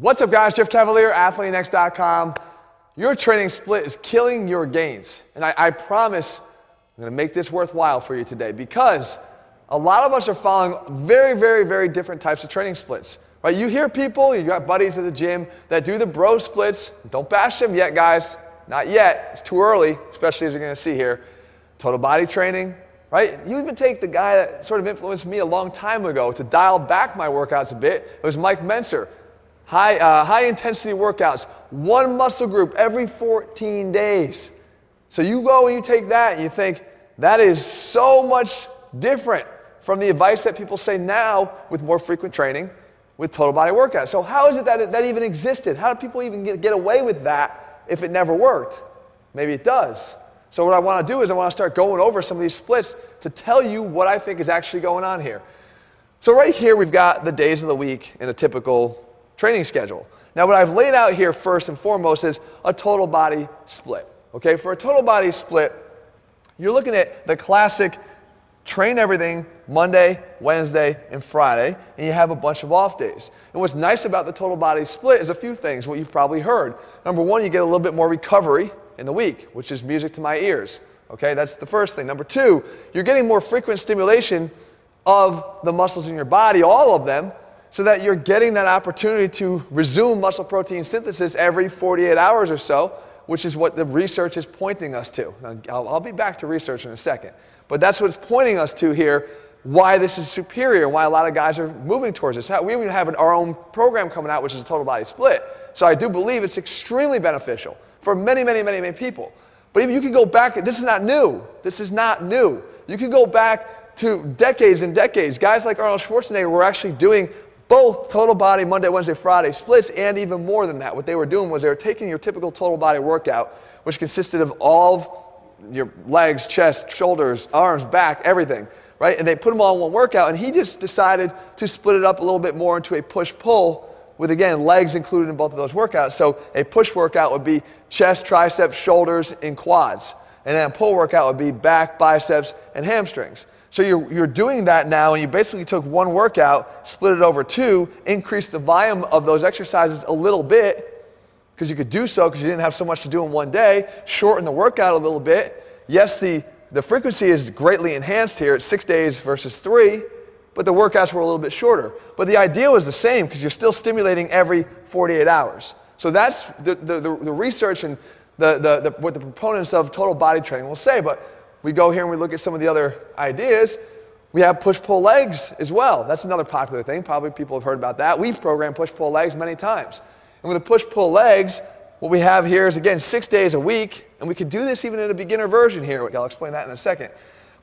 What's up, guys? Jeff Cavalier, ATHLEAN-X.com. Your training split is killing your gains. And I promise I'm going to make this worthwhile for you today, because a lot of us are following very different types of training splits. Right? You hear people, you got buddies at the gym that do the bro splits. Don't bash them yet, guys. Not yet. It's too early, especially as you're going to see here. Total body training. Right? You even take the guy that sort of influenced me a long time ago to dial back my workouts a bit. It was Mike Menser. High intensity workouts, one muscle group every 14 days. So you go and you take that and you think, that is so much different from the advice that people say now with more frequent training with total body workouts. So how is it that that even existed? How do people even get away with that if it never worked? Maybe it does. So what I want to do is I want to start going over some of these splits to tell you what I think is actually going on here. So right here we've got the days of the week in a typical training schedule. Now what I've laid out here first and foremost is a total body split. Okay, for a total body split, you're looking at the classic train everything Monday, Wednesday, and Friday, and you have a bunch of off days. And what's nice about the total body split is a few things, what you've probably heard. Number one, you get a little bit more recovery in the week, which is music to my ears. Okay, that's the first thing. Number two, you're getting more frequent stimulation of the muscles in your body, all of them, so that you're getting that opportunity to resume muscle protein synthesis every 48 hours or so, which is what the research is pointing us to. Now, I'll be back to research in a second. But that's what it's pointing us to here, why this is superior, why a lot of guys are moving towards this. We even have our own program coming out, which is a total body split. So I do believe it's extremely beneficial for many people. But if you can go back, this is not new. This is not new. You can go back to decades and decades. Guys like Arnold Schwarzenegger were actually doing both total body Monday, Wednesday, Friday splits, and even more than that. What they were doing was they were taking your typical total body workout, which consisted of all of your legs, chest, shoulders, arms, back, everything, right? And they put them all in one workout, and he just decided to split it up a little bit more into a push-pull with, again, legs included in both of those workouts. So a push workout would be chest, triceps, shoulders, and quads. And then a pull workout would be back, biceps, and hamstrings. So you're doing that now, and you basically took one workout, split it over two, increased the volume of those exercises a little bit, because you could do so because you didn't have so much to do in one day, shorten the workout a little bit. Yes, the frequency is greatly enhanced here at 6 days versus 3, but the workouts were a little bit shorter. But the idea was the same, because you're still stimulating every 48 hours. So that's the research and what the proponents of total body training will say. But we go here and we look at some of the other ideas. We have push-pull legs as well. That's another popular thing. Probably people have heard about that. We've programmed push-pull legs many times. And with the push-pull legs, what we have here is, again, 6 days a week. And we could do this even in a beginner version here. I'll explain that in a second.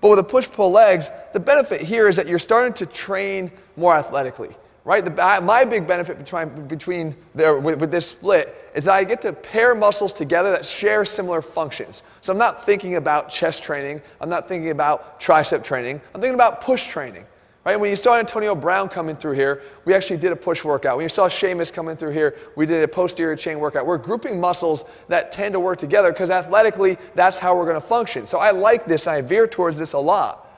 But with the push-pull legs, the benefit here is that you're starting to train more athletically. Right? My big benefit with this split is that I get to pair muscles together that share similar functions. So I'm not thinking about chest training. I'm not thinking about tricep training. I'm thinking about push training. Right? When you saw Antonio Brown coming through here, we actually did a push workout. When you saw Sheamus coming through here, we did a posterior chain workout. We're grouping muscles that tend to work together because athletically, that's how we're going to function. So I like this, and I veer towards this a lot.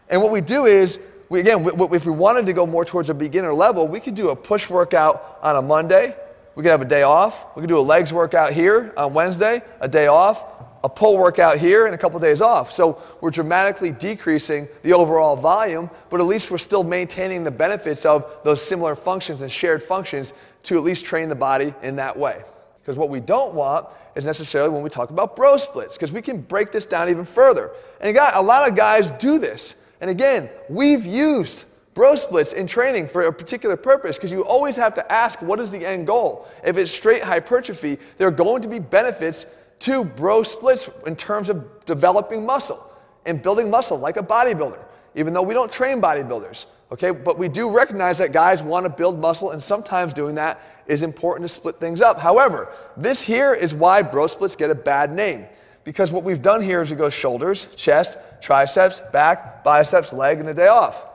And what we do is, if we wanted to go more towards a beginner level, we could do a push workout on a Monday. We could have a day off. We could do a legs workout here on Wednesday, a day off, a pull workout here, and a couple days off. So we're dramatically decreasing the overall volume, but at least we're still maintaining the benefits of those similar functions and shared functions to at least train the body in that way. Because what we don't want is necessarily when we talk about bro splits, because we can break this down even further. And a lot of guys do this. And again, we've used bro splits in training for a particular purpose, because you always have to ask, what is the end goal? If it's straight hypertrophy, there are going to be benefits to bro splits in terms of developing muscle and building muscle like a bodybuilder, even though we don't train bodybuilders. Okay? But we do recognize that guys want to build muscle, and sometimes doing that is important to split things up. However, this here is why bro splits get a bad name. Because what we've done here is we go shoulders, chest, triceps, back, biceps, leg, and a day off.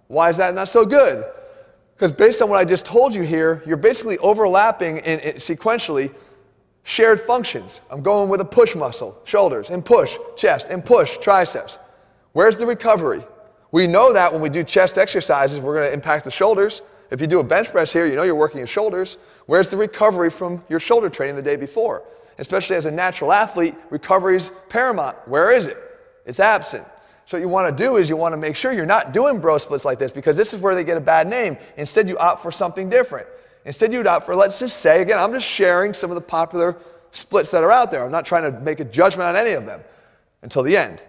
Why is that not so good? Because based on what I just told you here, you're basically overlapping sequentially shared functions. I'm going with a push muscle, shoulders, and push, chest, and push, triceps. Where's the recovery? We know that when we do chest exercises, we're going to impact the shoulders, If you do a bench press here, you know you're working your shoulders. Where's the recovery from your shoulder training the day before? Especially as a natural athlete, recovery is paramount. Where is it? It's absent. So what you want to do is you want to make sure you're not doing bro splits like this, because this is where they get a bad name. Instead, you opt for something different. Instead, you'd opt for, let's just say, again, I'm just sharing some of the popular splits that are out there. I'm not trying to make a judgment on any of them until the end.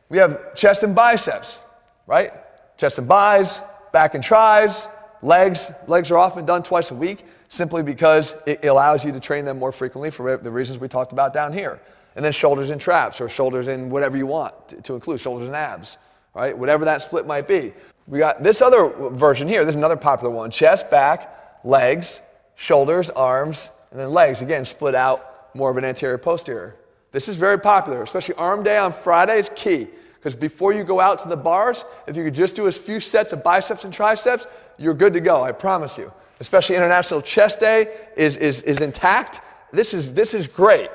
We have chest and biceps, right? Chest and bis, back and tris, legs. Legs are often done twice a week simply because it allows you to train them more frequently for the reasons we talked about down here. And then shoulders and traps, or shoulders and whatever you want to include, shoulders and abs, right? Whatever that split might be. We got this other version here. This is another popular one. Chest, back, legs, shoulders, arms, and then legs. Again, split out more of an anterior-posterior. This is very popular, especially arm day on Friday is key, because before you go out to the bars, if you could just do a few sets of biceps and triceps, you're good to go, I promise you. Especially International Chest Day is intact. This is great.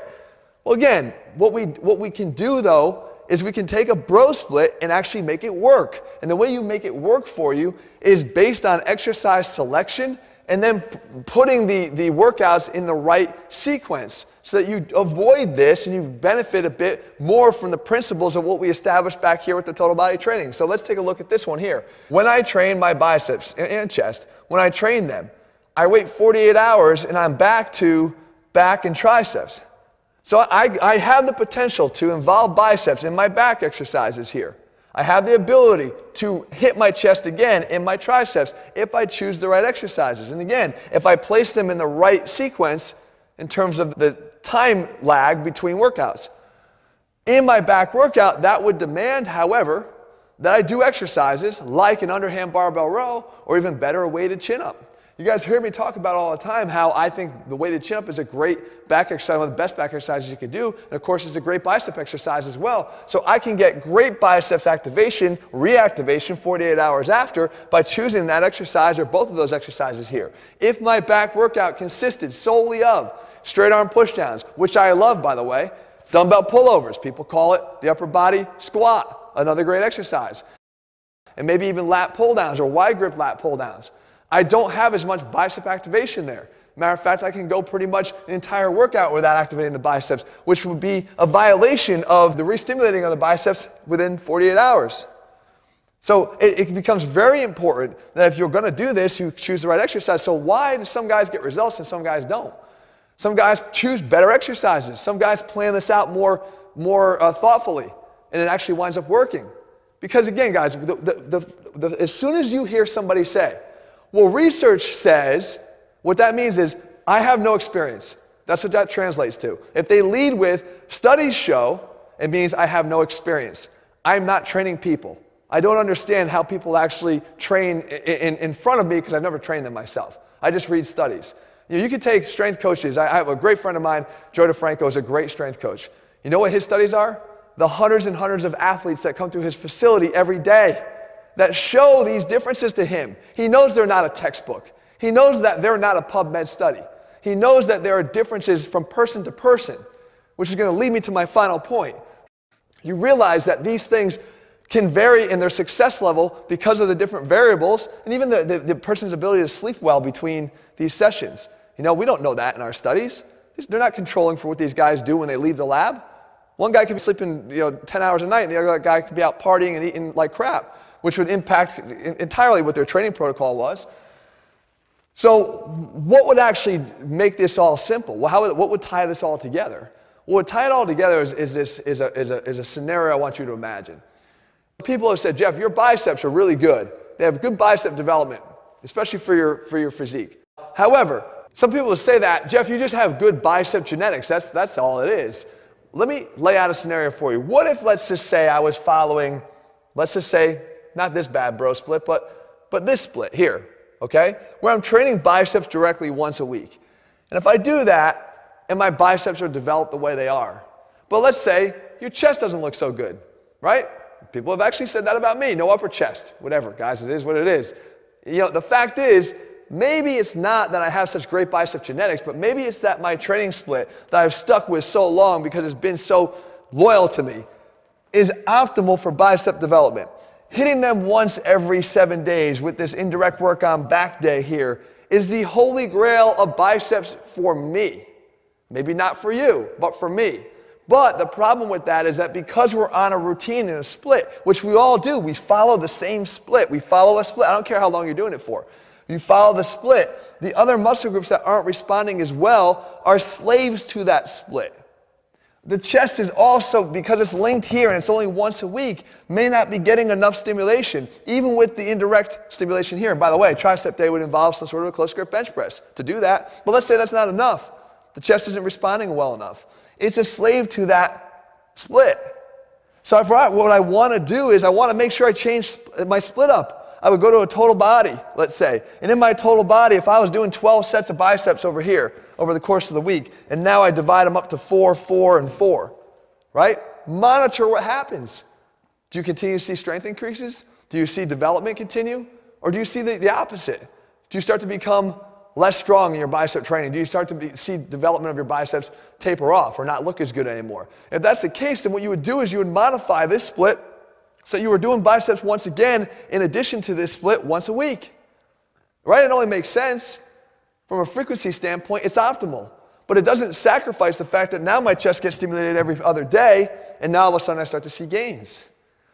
Well, again, what we can do, though, is we can take a bro split and actually make it work. And the way you make it work for you is based on exercise selection and then putting the workouts in the right sequence so that you avoid this and you benefit a bit more from the principles of what we established back here with the total body training. So let's take a look at this one here. When I train my biceps and chest, when I train them, I wait 48 hours and I'm back to back and triceps. So I have the potential to involve biceps in my back exercises here. I have the ability to hit my chest again in my triceps if I choose the right exercises. And again, if I place them in the right sequence in terms of the time lag between workouts. In my back workout, that would demand, however, that I do exercises like an underhand barbell row, or even better, a weighted chin-up. You guys hear me talk about all the time how I think the weighted chin-up is a great back exercise, one of the best back exercises you can do, and of course it's a great bicep exercise as well. So I can get great biceps activation, reactivation 48 hours after by choosing that exercise or both of those exercises here. If my back workout consisted solely of straight arm pushdowns, which I love, by the way, dumbbell pullovers, people call it the upper body squat, another great exercise, and maybe even lat pull downs or wide grip lat pull downs. I don't have as much bicep activation there. Matter of fact, I can go pretty much an entire workout without activating the biceps, which would be a violation of the re-stimulating of the biceps within 48 hours. So it becomes very important that if you're going to do this, you choose the right exercise. So why do some guys get results and some guys don't? Some guys choose better exercises. Some guys plan this out more thoughtfully, and it actually winds up working. Because again, guys, as soon as you hear somebody say, well, research says, what that means is, I have no experience. That's what that translates to. If they lead with, studies show, it means I have no experience. I'm not training people. I don't understand how people actually train in front of me because I've never trained them myself. I just read studies. You could take strength coaches. I have a great friend of mine, Joe DeFranco, is a great strength coach. You know what his studies are? The hundreds and hundreds of athletes that come through his facility every day that show these differences to him. He knows they're not a textbook. He knows that they're not a PubMed study. He knows that there are differences from person to person, which is going to lead me to my final point. You realize that these things can vary in their success level because of the different variables and even the person's ability to sleep well between these sessions. You know, we don't know that in our studies. They're not controlling for what these guys do when they leave the lab. One guy could be sleeping 10 hours a night, and the other guy could be out partying and eating like crap, which would impact entirely what their training protocol was. So what would actually make this all simple? Well, what would tie this all together? What would tie it all together is a scenario I want you to imagine. People have said, Jeff, your biceps are really good. They have good bicep development, especially for your physique. However, some people will say that, Jeff, you just have good bicep genetics. That's all it is. Let me lay out a scenario for you. What if, let's just say, I was following, let's just say, not this bad bro split, but this split here, okay? Where I'm training biceps directly once a week. And if I do that, and my biceps are developed the way they are, but let's say your chest doesn't look so good, right? People have actually said that about me, no upper chest. Whatever, guys, it is what it is. You know, the fact is, maybe it's not that I have such great bicep genetics, but maybe it's that my training split that I've stuck with so long because it's been so loyal to me is optimal for bicep development. hitting them once every 7 days with this indirect work on back day here is the holy grail of biceps for me. Maybe not for you, but for me. But the problem with that is that because we're on a routine and a split, which we all do, we follow the same split. We follow a split. I don't care how long you're doing it for. You follow the split. The other muscle groups that aren't responding as well are slaves to that split. The chest is also, because it's linked here and it's only once a week, may not be getting enough stimulation, even with the indirect stimulation here. And by the way, tricep day would involve some sort of a close grip bench press to do that. But let's say that's not enough. The chest isn't responding well enough. It's a slave to that split. So what I want to do is I want to make sure I change my split up. I would go to a total body, let's say. And in my total body, if I was doing 12 sets of biceps over here over the course of the week, and now I divide them up to 4, 4, and 4, right? Monitor what happens. Do you continue to see strength increases? Do you see development continue? Or do you see the opposite? Do you start to become less strong in your bicep training? Do you start to see development of your biceps taper off or not look as good anymore? If that's the case, then what you would do is you would modify this split so you were doing biceps once again in addition to this split once a week. Right? It only makes sense. From a frequency standpoint, it's optimal. But it doesn't sacrifice the fact that now my chest gets stimulated every other day, and now all of a sudden I start to see gains.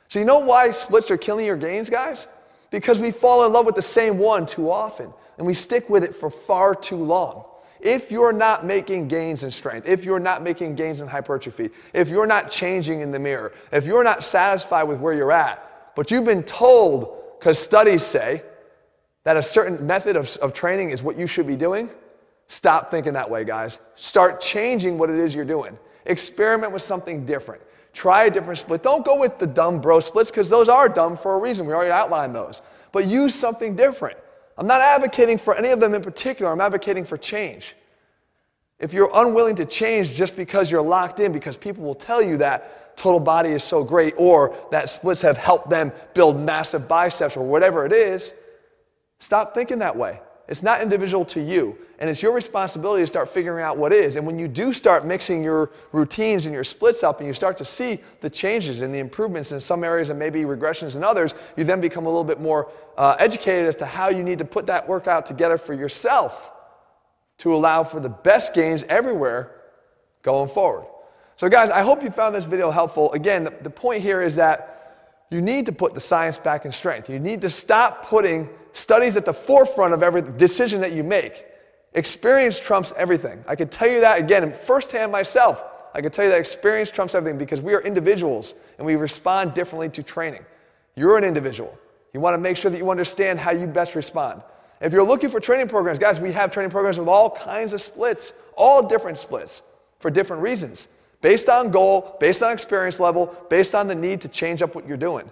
So you know why splits are killing your gains, guys? Because we fall in love with the same one too often, and we stick with it for far too long. If you're not making gains in strength, if you're not making gains in hypertrophy, if you're not changing in the mirror, if you're not satisfied with where you're at, but you've been told, because studies say, that a certain method of training is what you should be doing, stop thinking that way, guys. Start changing what it is you're doing. Experiment with something different. Try a different split. Don't go with the dumb bro splits, because those are dumb for a reason. We already outlined those. But use something different. I'm not advocating for any of them in particular. I'm advocating for change. If you're unwilling to change just because you're locked in, because people will tell you that total body is so great, or that splits have helped them build massive biceps, or whatever it is, stop thinking that way. It's not individual to you, and it's your responsibility to start figuring out what is. And when you do start mixing your routines and your splits up, and you start to see the changes and the improvements in some areas and maybe regressions in others, you then become a little bit more educated as to how you need to put that workout together for yourself to allow for the best gains everywhere going forward. So guys, I hope you found this video helpful. Again, the point here is that you need to put the science back in strength. You need to stop putting studies at the forefront of every decision that you make. Experience trumps everything. I can tell you that again firsthand myself. I can tell you that experience trumps everything, because we are individuals and we respond differently to training. You're an individual. You want to make sure that you understand how you best respond. If you're looking for training programs, guys, we have training programs with all kinds of splits, all different splits for different reasons, based on goal, based on experience level, based on the need to change up what you're doing.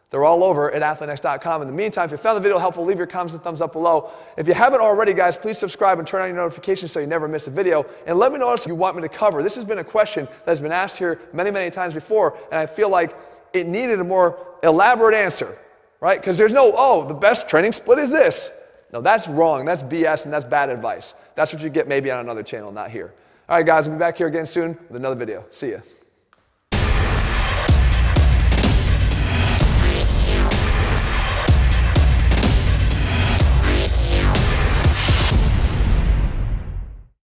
They're all over at ATHLEAN-X.com. In the meantime, if you found the video helpful, leave your comments and thumbs up below. If you haven't already, guys, please subscribe and turn on your notifications so you never miss a video. And let me know what you want me to cover. This has been a question that has been asked here many, many times before, and I feel like it needed a more elaborate answer, right? Because there's no, oh, the best training split is this. No, that's wrong. That's BS, and that's bad advice. That's what you get maybe on another channel, not here. All right, guys, we'll be back here again soon with another video. See ya.